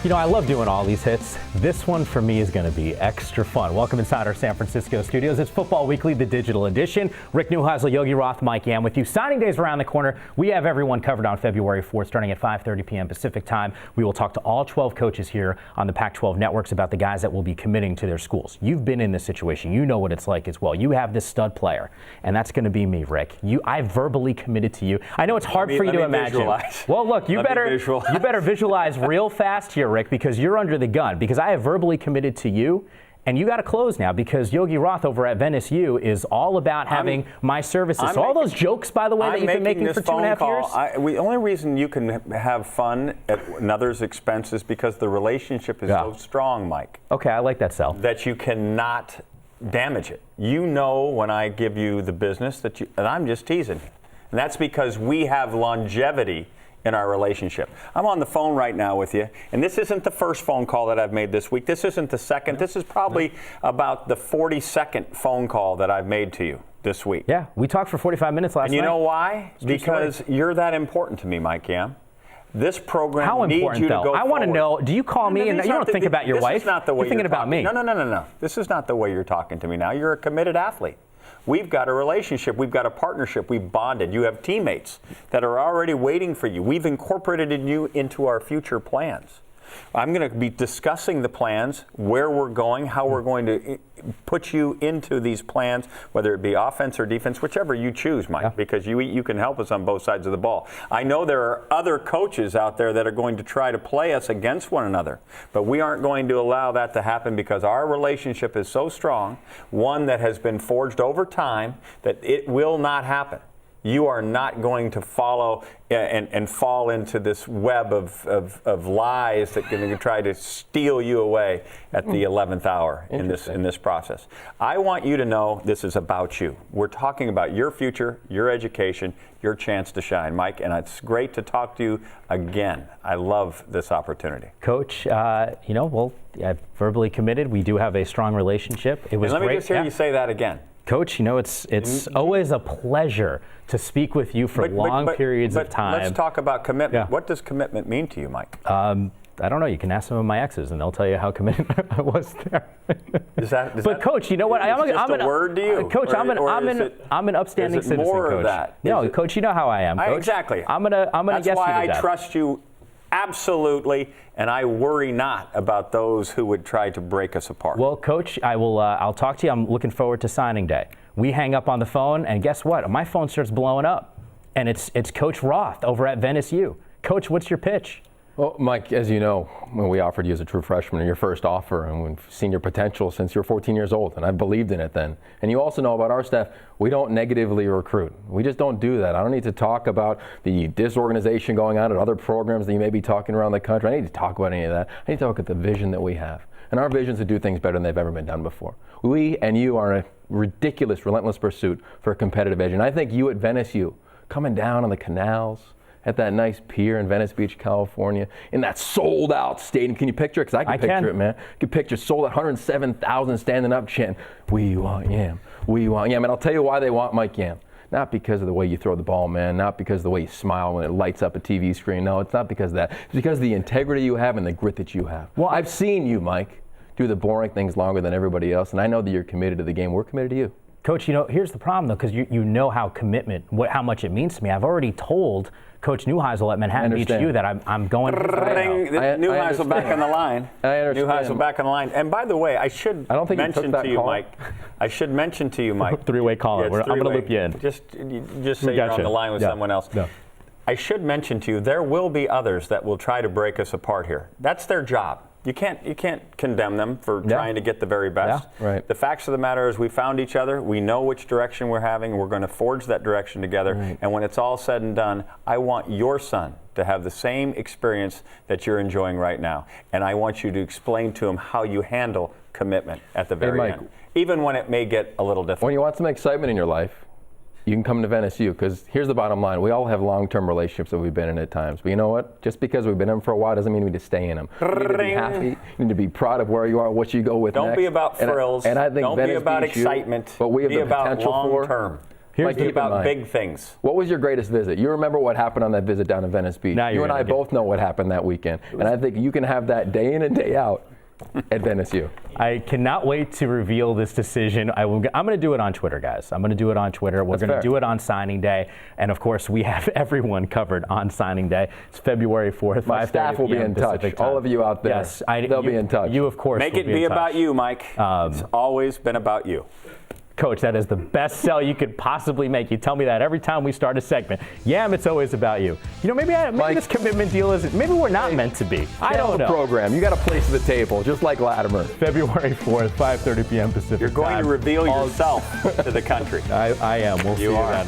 You know, I love doing all these hits. This one for me is going to be extra fun. Welcome inside our San Francisco studios. It's Football Weekly, the digital edition. Rick Neuheisel, Yogi Roth, Mike Yam with you. Signing day's around the corner. We have everyone covered on February 4th, starting at 5:30 p.m. Pacific time. We will talk to all 12 coaches here on the Pac-12 networks about the guys that will be committing to their schools. You've been in this situation. You know what it's like as well. You have this stud player, and that's going to be me, Rick. I verbally committed to you. I know it's hard for you to imagine. Visualize. Well, look, you better visualize real fast here, Rick, because you're under the gun. Because I have verbally committed to you, and you got to close now because Yogi Roth over at Venice U is all about having my services. So all those jokes, by the way, that you've been making for 2.5 years. The only reason you can have fun at another's expense is because the relationship is so strong, Mike. Okay, I like that sell. That you cannot damage it. You know when I give you the business that I'm just teasing you. And that's because we have longevity in our relationship. I'm on the phone right now with you, and this isn't the first phone call that I've made this week. This isn't the second. This is probably about the 42nd phone call that I've made to you this week. Yeah, we talked for 45 minutes last night. And you know why? Because you're that important to me, Mike Yam. This program needs you to go forward. I want to know, do you call me and you don't think about your wife? This is not the way you're thinking about me. No. This is not the way you're talking to me now. You're a committed athlete. We've got a relationship. We've got a partnership. We've bonded. You have teammates that are already waiting for you. We've incorporated you into our future plans. I'm going to be discussing the plans, where we're going, how we're going to put you into these plans, whether it be offense or defense, whichever you choose, Mike, because you can help us on both sides of the ball. I know there are other coaches out there that are going to try to play us against one another, but we aren't going to allow that to happen because our relationship is so strong, one that has been forged over time, that it will not happen. You are not going to follow and fall into this web of lies that are going to try to steal you away at the 11th hour in this process. I want you to know this is about you. We're talking about your future, your education, your chance to shine, Mike, and it's great to talk to you again. I love this opportunity. Coach, I verbally committed. We do have a strong relationship. It was and let me just hear you say that again. Coach, you know, it's always a pleasure to speak with you for long periods of time. Let's talk about commitment. What does commitment mean to you, Mike? I don't know. You can ask some of my exes, and they'll tell you how committed I was there. Coach, you know what? I'm a word to you. Coach, I'm an upstanding citizen. More Coach. Of that? No, Coach, you know how I am. Coach. Exactly. I'm gonna That's guess why you to I trust you. Absolutely, and I worry not about those who would try to break us apart. Well, Coach, I'll talk to you. I'm looking forward to signing day. We hang up on the phone, and guess what? My phone starts blowing up, and it's Coach Roth over at Venice U. Coach, what's your pitch? Well, Mike, as you know, when we offered you as a true freshman in your first offer, and we've seen your potential since you're 14 years old, and I believed in it then. And you also know about our staff, we don't negatively recruit. We just don't do that. I don't need to talk about the disorganization going on at other programs that you may be talking around the country. I need to talk about any of that. I need to talk about the vision that we have. And our vision is to do things better than they've ever been done before. We and you are in a ridiculous, relentless pursuit for a competitive edge. And I think you at Venice U, coming down on the canals, at that nice pier in Venice Beach, California, in that sold-out stadium. Can you picture it? Because I can picture it, man. You can picture sold out, 107,000 standing up chanting, "We want Yam, we want Yam." And I'll tell you why they want Mike Yam. Not because of the way you throw the ball, man. Not because of the way you smile when it lights up a TV screen. No, it's not because of that. It's because of the integrity you have and the grit that you have. Well, I've seen you, Mike, do the boring things longer than everybody else, and I know that you're committed to the game. We're committed to you. Coach, you know, here's the problem, though, because you know how how much it means to me. I've already told Coach Neuheisel at Manhattan Beach U that I'm going. Neuheisel back on the line. I understand. Neuheisel back on the line. And by the way, I should mention to you, Mike. I should mention to you, Mike. Three-way call. I'm going to loop you in. Just say you're on the line with someone else. No. I should mention to you, there will be others that will try to break us apart here. That's their job. You can't condemn them for trying to get the very best. Yeah, right. The facts of the matter is we found each other. We know which direction we're having. We're going to forge that direction together. Right. And when it's all said and done, I want your son to have the same experience that you're enjoying right now. And I want you to explain to him how you handle commitment at the very end, even when it may get a little difficult. When you want some excitement in your life, you can come to Venice U, because here's the bottom line. We all have long-term relationships that we've been in at times. But you know what? Just because we've been in them for a while doesn't mean we need to stay in them. You need to be happy. You need to be proud of where you are, what you go with next. Don't be about frills. And I think don't Venice be about Beach excitement. But we have be the about potential long-term. Like, Be keep in about mind, big things. what was your greatest visit? You remember what happened on that visit down in Venice Beach. Now You and I both know what happened that weekend. And I think you can have that day in and day out at Venice U. I cannot wait to reveal this decision. I'm going to do it on Twitter, guys. I'm going to do it on Twitter. We're going to do it on signing day. And of course, we have everyone covered on signing day. It's February 4th. My staff will be in touch. All of you out there, yes, they'll be in touch. You, of course, Make will it be about you, Mike. It's always been about you. Coach, that is the best sell you could possibly make. You tell me that every time we start a segment. Yam, it's always about you. You know, maybe Mike, this commitment deal isn't, maybe we're not meant to be. I don't know. Program. You got a place at the table, just like Latimer. February 4th, 5:30 p.m. Pacific You're going time. to reveal yourself to the country. I am. We'll see you then.